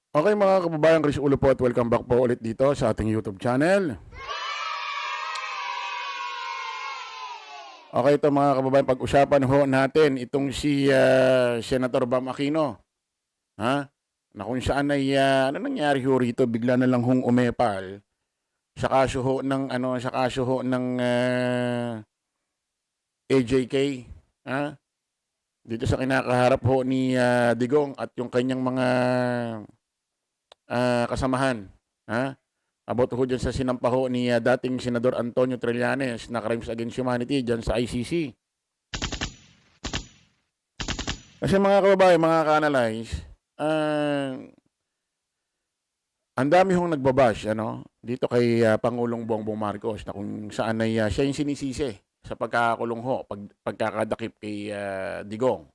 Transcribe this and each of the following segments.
Okay mga kababayan, Chris Ulo po at welcome back po ulit dito sa ating YouTube channel. Okay, ito mga kababayan, pag-usapan ho natin itong si Senator Bam Aquino. Ha? Na kung saan ay ano nangyari ho rito, bigla na lang hong umepal sa kaso ho ng AJK, ha? Dito sa kinakaharap ho ni Digong at yung kanyang mga kasamahan, ha? About ho dyan sa sinampaho ni dating Senador Antonio Trillanes na Crimes Against Humanity dyan sa ICC. Kasi mga kababayan, mga ka-analyze, ang dami hong nagbabash dito kay Pangulong Bongbong Marcos na kung saan ay siya yung sinisisi sa pagkakakulong ho, pagkakadakip kay Digong.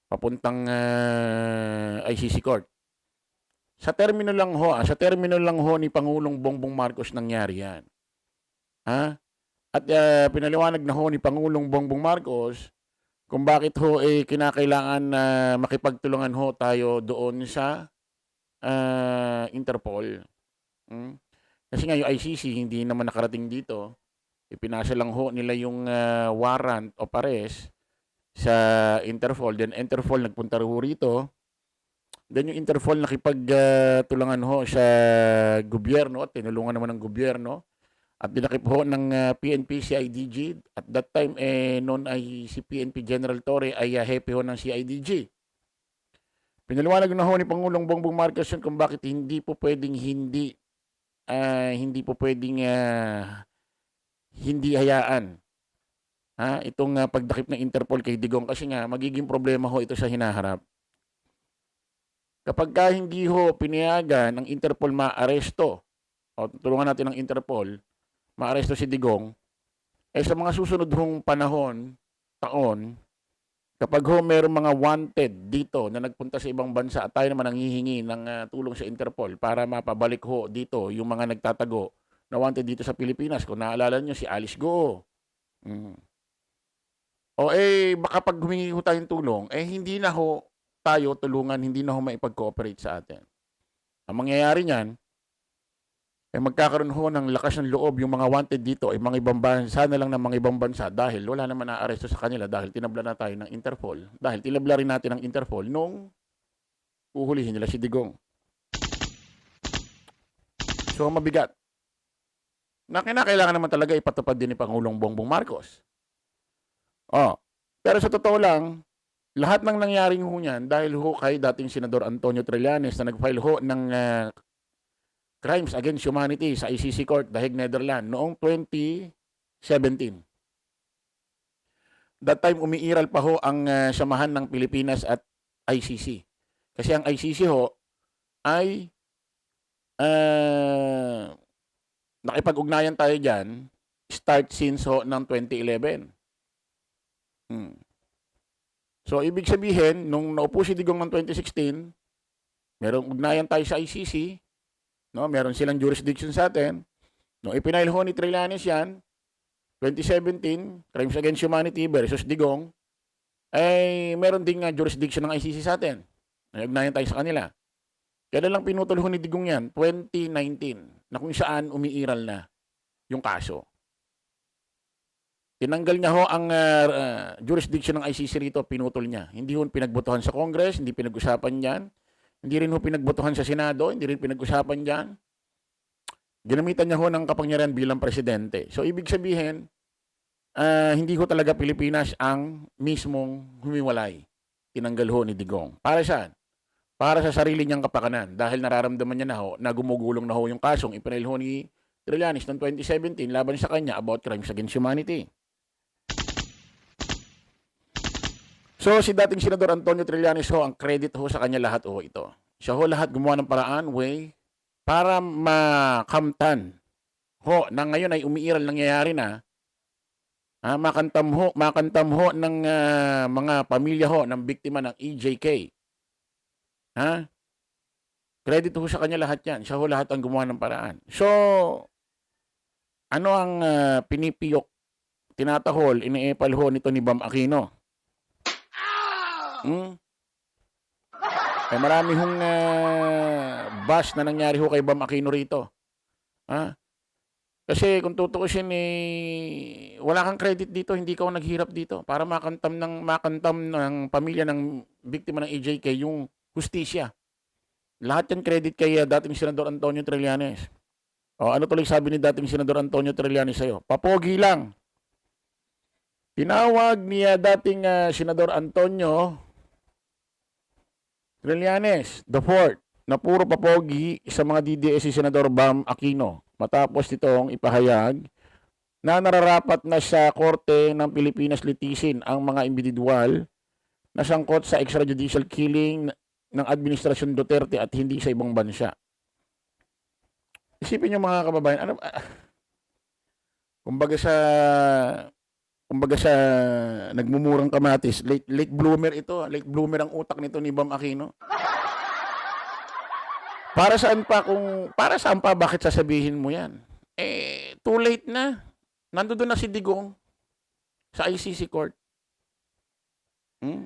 Papuntang ICC Court. Sa termino lang ho ni Pangulong Bongbong Marcos nangyari yan. At pinaliwanag na ho ni Pangulong Bongbong Marcos kung bakit ho kinakailangan na makipagtulungan ho tayo doon sa Interpol. Kasi nga yung ICC hindi naman nakarating dito. Ipinasa lang ho nila yung warrant of arrest sa Interpol. Then Interpol nagpunta ho rito. Then yung Interpol nakipagtulungan ho sa gobyerno at tinulungan naman ng gobyerno. At dinakip ho ng PNP CIDG. At that time, noon ay si PNP General Torre ay hepe ho ng CIDG. Pinaliwanag na ho ni Pangulong Bongbong Marcos yun kung bakit hindi po pwedeng hindi hayaan itong pagdakip ng Interpol kay Digong kasi nga magiging problema ho ito sa hinaharap. Kapag hindi ho pinayagan ng Interpol maaresto o tulungan natin ng Interpol, maaresto si Digong, sa mga susunod hong panahon, taon, kapag ho mayroong mga wanted dito na nagpunta sa ibang bansa at tayo naman nanghihingi ng tulong sa Interpol para mapabalik ho dito yung mga nagtatago na wanted dito sa Pilipinas. Kung naalala nyo si Alice Goo. O baka pag humingi ho tayong tulong, hindi na ho tayo tulungan, hindi na ho maipag-cooperate sa atin. Ang mangyayari niyan, magkakaroon ho ng lakas ng loob yung mga wanted dito ay mga ibang bansa na lang ng mga ibang bansa dahil wala naman naaresto sa kanila dahil tinabla na tayo ng Interpol. Dahil tinabla rin natin ng Interpol nung uhulihin nila si Digong. So mabigat. Na kinakailangan naman talaga ipatupad din ni Pangulong Bongbong Marcos. Pero sa totoo lang, lahat ng nangyaring ho niyan dahil ho kay dating Senador Antonio Trillanes na nag-file ho ng Crimes Against Humanity sa ICC Court, The Hague, Netherlands, noong 2017. That time, umiiral pa ho ang samahan ng Pilipinas at ICC. Kasi ang ICC ho ay nakipag-ugnayan tayo dyan start since ho ng 2011. So, ibig sabihin, nung naupo si Digong ng 2016, merong ugnayan tayo sa ICC, meron silang jurisdiction sa atin. Nung ipinail ho ni Trillanes yan, 2017, Crimes Against Humanity versus Digong, meron ding jurisdiction ng ICC sa atin. Nag-ugnayan tayo sa kanila. Kaya lang pinutol ho ni Digong yan, 2019, na kung saan umiiral na yung kaso. Tinanggal niya ho ang jurisdiction ng ICC rito, pinutol niya. Hindi ho pinagbotohan sa Congress, hindi pinag-usapan yan. Hindi rin ho pinagbotohan sa Senado, hindi rin pinag-usapan dyan. Ginamitan niya ho ng kapangyarihan bilang presidente. So, ibig sabihin, hindi ho talaga Pilipinas ang mismong humiwalay. Tinanggal ho ni Digong. Para saan? Para sa sarili niyang kapakanan. Dahil nararamdaman niya na ho na gumugulong na ho yung kasong ipinail ho ni Trillanes noong 2017 laban sa kanya about crimes against humanity. So, si dating Senador Antonio Trillanes ho, ang credit ho sa kanya lahat ho ito. Siya ho lahat gumawa ng paraan, way, para makamtan ho na ngayon ay umiiral nangyayari na makantam ho ng mga pamilya ho ng biktima ng EJK. Credit ho sa kanya lahat yan. Siya ho lahat ang gumawa ng paraan. So, ano ang pinipiyok, tinatahol, iniepal ho nito ni Bam Aquino? Marami hong bash na nangyari ho kay Bam Aquino rito. Ha? Kasi kung tutuusin wala kang credit dito, hindi ka naghirap dito para makantam ng pamilya ng biktima ng EJK yung hustisya. Lahat yan credit kay dating Senador Antonio Trillanes. O ano tuloy sabi ni dating Senador Antonio Trillanes sa'yo? Papogi lang. Tinawag ni dating Senador Antonio Trillanes, the fourth, na puro papogi sa mga DDS si Senador Bam Aquino. Matapos nitong ipahayag na nararapat na sa Korte ng Pilipinas litisin ang mga individual na sangkot sa extrajudicial killing ng Administrasyon Duterte at hindi sa ibang bansa. Isipin niyo mga kababayan, kumbaga sa nagmumurang kamatis, late bloomer ito, late bloomer ang utak nito ni Bam Aquino. Para saan pa bakit sasabihin mo yan? Too late na. Nandoon na si Digong sa ICC court.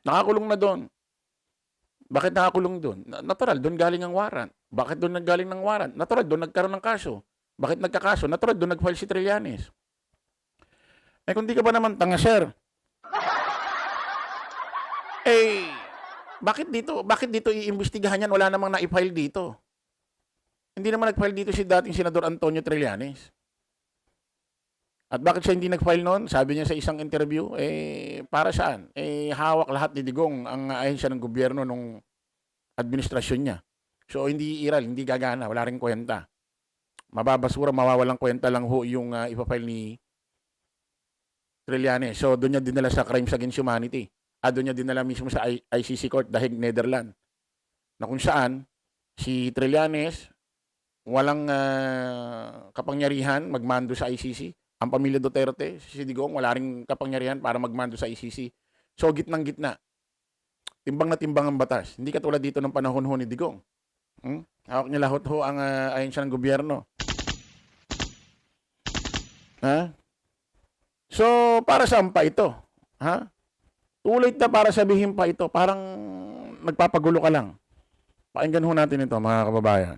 Nakakulong na doon. Bakit nakakulong doon? Natural, doon galing ang warrant. Bakit doon naggaling ng warrant? Natural, doon nagkaroon ng kaso. Bakit nagkakaso? Natural, doon nag-file si Trillanes. Kung di ka ba naman tanga, sir? Bakit dito iimbestigahan yan? Wala namang na-file dito. Hindi naman nag-file dito si dating Senador Antonio Trillanes. At bakit siya hindi nag-file noon? Sabi niya sa isang interview, para saan? Hawak lahat ni Digong ang ahensya ng gobyerno nung administrasyon niya. So, hindi iral, hindi gagana, wala rin kwenta. Mababasura, mawawalang kwenta lang ho yung ipafile ni Trillanes. So, doon niya dinala sa Crimes Against Humanity. Doon niya dinala mismo sa ICC Court, The Hague, Netherlands. Na kung saan, si Trillanes, walang kapangyarihan magmando sa ICC. Ang pamilya Duterte, si Digong, wala ring kapangyarihan para magmando sa ICC. So, gitnang-gitna. Timbang na timbang ang batas. Hindi katulad dito ng panahon ho ni Digong. Hawak niya lahat ho ang ahensya ng gobyerno. Ha? So, para saan pa ito? Ha? Too late na para sabihin pa ito. Parang nagpapagulo ka lang. Pakinggan ho natin ito, mga kababayan.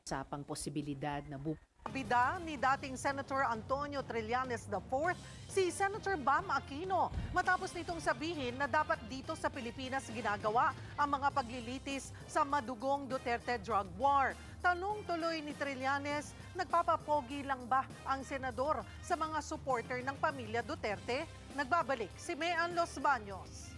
Usapang posibilidad na Bida ni dating Senator Antonio Trillanes IV, si Senator Bam Aquino, matapos nitong sabihin na dapat dito sa Pilipinas ginagawa ang mga paglilitis sa madugong Duterte drug war. Tanong tuloy ni Trillanes, nagpapapogi lang ba ang senador sa mga supporter ng pamilya Duterte? Nagbabalik si Mean Los Baños.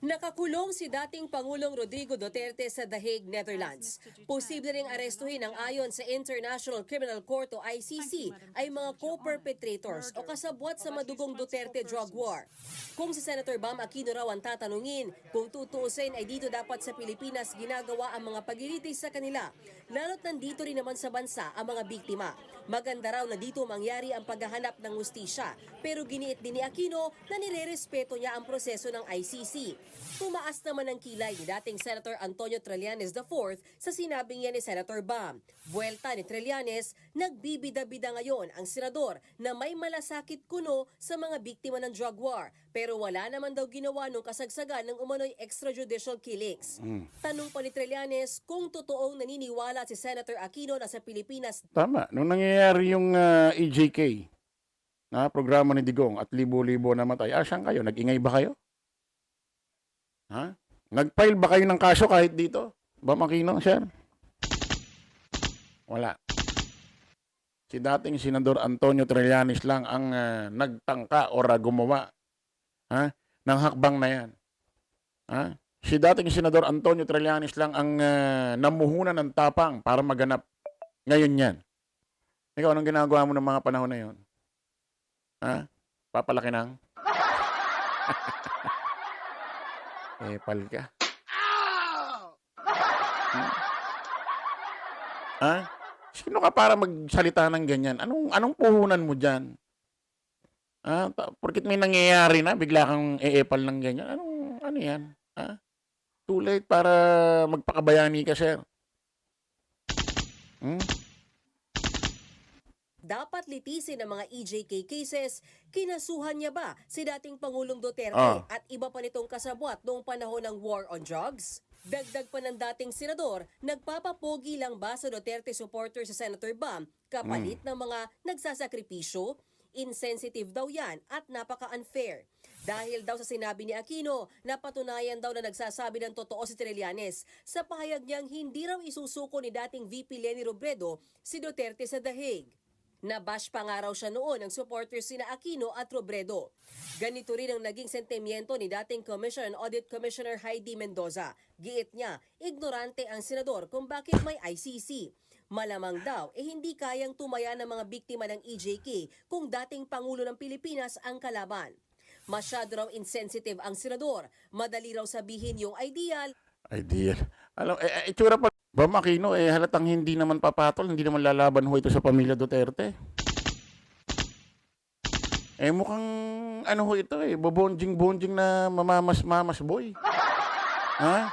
Nakakulong si dating Pangulong Rodrigo Duterte sa The Hague, Netherlands. Posible ring arestuhin ang ayon sa International Criminal Court o ICC ay mga co-perpetrators o kasabwat sa madugong Duterte drug war. Kung si Senator Bam Aquino raw ang tatanungin, kung tutuusin ay dito dapat sa Pilipinas ginagawa ang mga paglilitis sa kanila, lalo't nandito rin naman sa bansa ang mga biktima. Maganda raw na dito mangyari ang paghahanap ng hustisya, pero giniit din ni Aquino na nirerespeto niya ang proseso ng ICC. Tumaas naman ang kilay ni dating Senator Antonio Trillanes IV sa sinabing niya ni Senator Bam. Buwelta ni Trillanes, nagbibida-bida ngayon ang senador na may malasakit kuno sa mga biktima ng drug war, pero wala naman daw ginawa nung kasagsagan ng umano'y extrajudicial killings. Tanong pa ni Trillanes kung totoong naniniwala si Senator Aquino na sa Pilipinas. Tama. Nung nangyayari yung EJK na programa ni Digong at libo-libo namatay, saan kayo? Nag-ingay ba kayo? Ha? Nag-file ba kayo ng kaso kahit dito? Bam Aquino, sir? Wala. Si dating Senador Antonio Trillanes lang ang nagtangka o gumawa ng hakbang na yan. Si dating Senador Antonio Trillanes lang ang namuhunan ng tapang para maganap ngayon yan. Ikaw, anong ginagawa mo ng mga panahon na yun? Papalaki ng? Pal ka. Sino ka para magsalita ng ganyan? Anong puhunan mo dyan? Porkit may nangyayari na, bigla kang eepal ng ganyan. Ano yan? Too late para magpakabayani ka, sir. dapat litisin ng mga EJK cases, kinasuhan niya ba si dating Pangulong Duterte Ah. at iba pa nitong kasabwat noong panahon ng war on drugs? Dagdag pa ng dating senador, nagpapapogi lang ba sa Duterte supporter sa Senator Bam kapalit ng mga nagsasakripisyo? Insensitive daw yan at napaka-unfair. Dahil daw sa sinabi ni Aquino, napatunayan daw na nagsasabi ng totoo si Trillanes sa pahayag niyang hindi raw isusuko ni dating VP Leni Robredo si Duterte sa The Hague. Nabash pa nga raw siya noon ng supporters sina Aquino at Robredo. Ganito rin ang naging sentimiento ni dating Commission and Audit Commissioner Heidi Mendoza. Giit niya, ignorante ang senador kung bakit may ICC. Malamang daw, hindi kayang tumaya ng mga biktima ng EJK kung dating Pangulo ng Pilipinas ang kalaban. Masyado raw insensitive ang senador. Madali raw sabihin yung ideal. Ideal. Alam, itsura pa. Bam Aquino, halatang hindi naman papatol, hindi naman lalaban ho ito sa pamilya Duterte. Mukhang, ano ho ito bobonjing-bonjing na mamamas-mamas boy. Ha?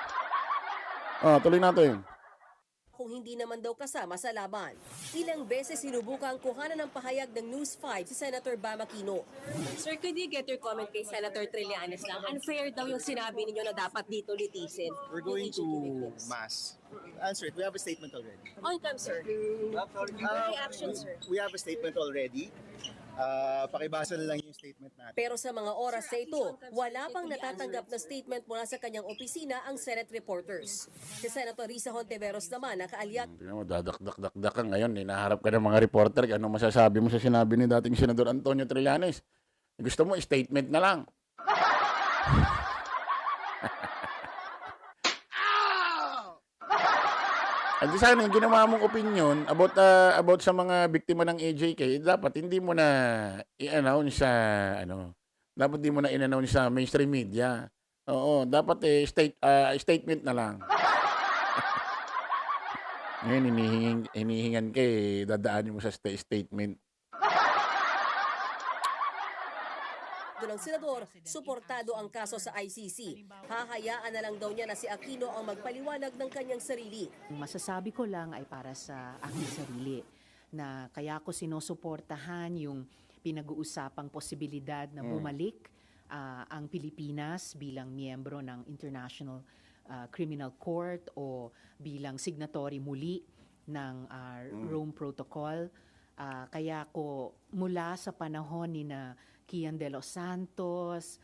Tuloy natin. Kung hindi naman daw kasama sa laban. Ilang beses sinubukang kuhanan ng pahayag ng News 5 si Senator Bam Aquino. Sir, could you get your comment kay Senator Trillanes lang? Unfair daw yung sinabi ninyo na dapat dito litisin. We're going to mass. Answer it. We have a statement already. On cam, sir. Reaction, sir. We have a statement already. Pakibasa na lang yung statement natin. Pero sa mga oras na ito, wala pang natatanggap na statement mula sa kanyang opisina ang Senate reporters. Si Senator Risa Hontiveros naman, nakaalyat. Tingnan mo, dadak-dak-dak ka ngayon. Hinaharap ka ng mga reporter. Ano masasabi mo sa sinabi ni dating Senador Antonio Trillanes? Gusto mo, statement na lang. At sana yung ginawa mong opinion about sa mga biktima ng AJK, dapat hindi mo na i-announce sa dapat hindi mo na i-announce sa mainstream media. Oo, dapat statement na lang. Ngayon hinihingan dadaanin mo sa statement. Ng senador, suportado ang kaso sa ICC. Hahayaan na lang daw niya na si Aquino ang magpaliwanag ng kanyang sarili. Masasabi ko lang ay para sa aking sarili na kaya ko sinusuportahan yung pinag-uusapang posibilidad na bumalik ang Pilipinas bilang miyembro ng International Criminal Court o bilang signatory muli ng Rome Protocol. Kaya ko mula sa panahon ni na Kian de los Santos,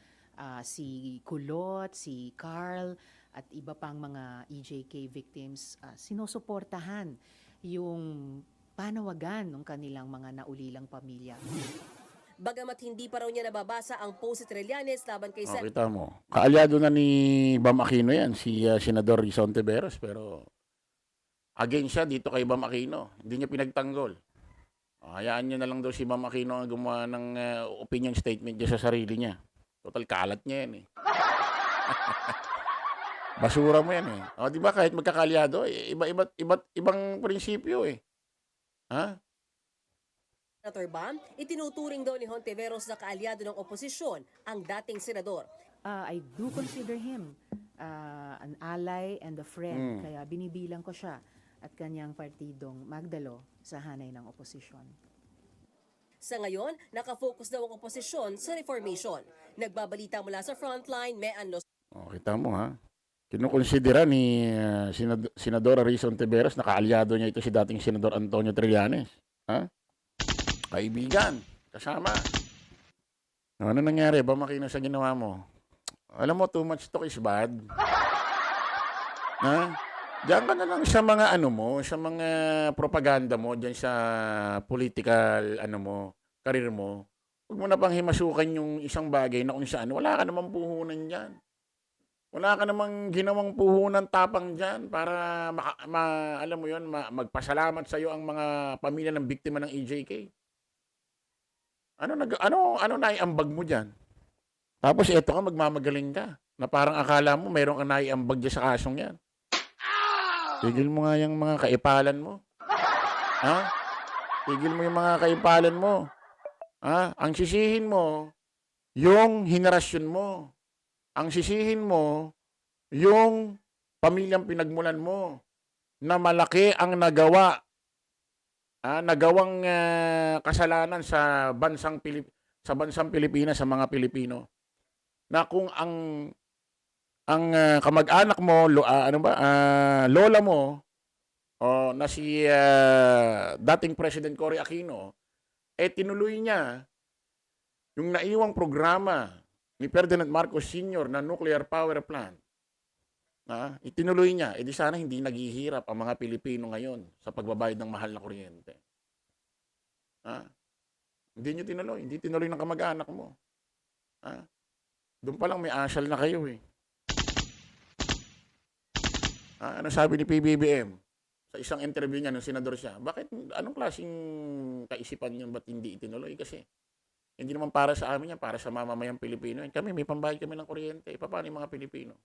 si Kulot, si Carl, at iba pang mga EJK victims, sinusuportahan yung panawagan ng kanilang mga naulilang pamilya. Bagamat hindi pa raw niya nababasa ang post si Trillanes laban kay Sen. Kita mo. Kaalyado na ni Bam Aquino yan, si Senador Risa Hontiveros, pero against siya dito kay Bam Aquino. Hindi niya pinagtanggol. Hayaan niya na lang daw si Bam Aquino ang gumawa ng opinion statement niya sa sarili niya. Total, kalat niya yan Basura mo yan di ba kahit magkakalyado, ibang prinsipyo Ha? Senator Bam, itinuturing daw ni Hontiveros na kaalyado ng oposisyon ang dating senador. I do consider him an ally and a friend, kaya binibilang ko siya at kanyang partidong Magdalo sa hanay ng oposisyon. Sa ngayon, nakafocus daw ang oposisyon sa reformation. Nagbabalita mula sa frontline, Mean Los. Kita mo kinukonsidera ni Senadora Risa Hontiveros na kaalyado niya ito si dating Senador Antonio Trillanes. Kaibigan, kasama. Ano nangyari? Bam Aquino sa ginawa mo? Alam mo, too much talk is bad. Diyan ka na lang sa mga sa mga propaganda mo, diyan sa political career mo. Huwag mo na pang himasukan yung isang bagay na kung saan wala ka namang puhunan diyan. Wala ka namang ginawang puhunan tapang diyan para alam mo 'yon, magpasalamat sa iyo ang mga pamilya ng biktima ng EJK. Ano naiambag mo diyan? Tapos eto ka magmamagaling ka na parang akala mo mayroong kang naiambag diyan sa kasong 'yan. Tigil mo nga yung mga kaipalan mo. Tigil mo yung mga kaipalan mo. Ang sisihin mo, yung henerasyon mo. Ang sisihin mo, yung pamilyang pinagmulan mo na malaki ang nagawa nagawang kasalanan sa bansang Pilipinas, sa mga Pilipino, na kung ang kamag-anak mo, lola mo, na si dating President Cory Aquino, tinuloy niya yung naiwang programa ni Ferdinand Marcos Sr. na nuclear power plant. Itinuloy niya, di sana hindi naghihirap ang mga Pilipino ngayon sa pagbabayad ng mahal na kuryente. Hindi niyo tinuloy, hindi tinuloy ng kamag-anak mo. Doon pa lang may asyal na kayo eh. Ano sabi ni PBBM? Sa isang interview niya, nung senador siya, bakit, anong klaseng kaisipan yun, ba't hindi itinuloy? Kasi, hindi naman para sa amin yan, para sa mamamayang Pilipino. Kami, may pambayad kami ng kuryente. Paano yung mga Pilipino?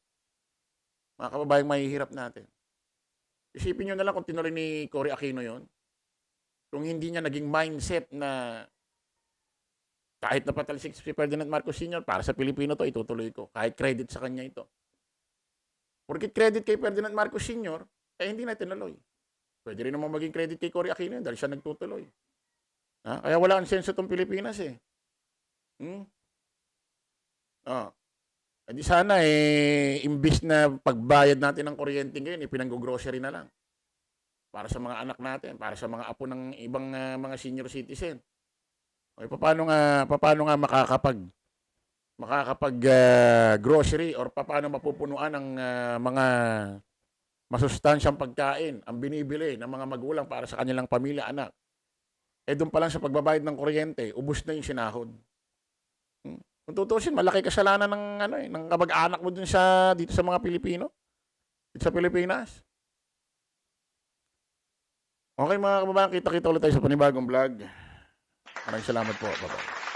Mga kababayang mahihirap natin. Isipin nyo na lang kung tinuloy ni Cory Aquino yon. Kung hindi niya naging mindset na kahit napatalsik si Ferdinand Marcos Sr., para sa Pilipino to, itutuloy ko. Kahit credit sa kanya ito. Porque credit kay Ferdinand Marcos Sr., hindi na tinuloy. Pwede rin naman maging credit kay Cory Aquino dahil siya nagtutuloy. Kaya wala ang senso itong Pilipinas eh. Di sana imbis na pagbayad natin ng kuryente ngayon, pinang-grocery na lang. Para sa mga anak natin, para sa mga apo ng ibang mga senior citizen. Paano nga makakapag grocery or paano mapupunuan ang mga masustansyang pagkain ang binibili ng mga magulang para sa kanilang pamilya, anak. Doon pa lang sa pagbabayad ng kuryente, ubos na yung sinahod. Kung tutusin, malaki kasalanan ng kamag-anak mo dito sa mga Pilipino, dito sa Pilipinas. Okay mga kababayan, kita-kita ulit tayo sa panibagong vlog. Maraming salamat po. Bye-bye.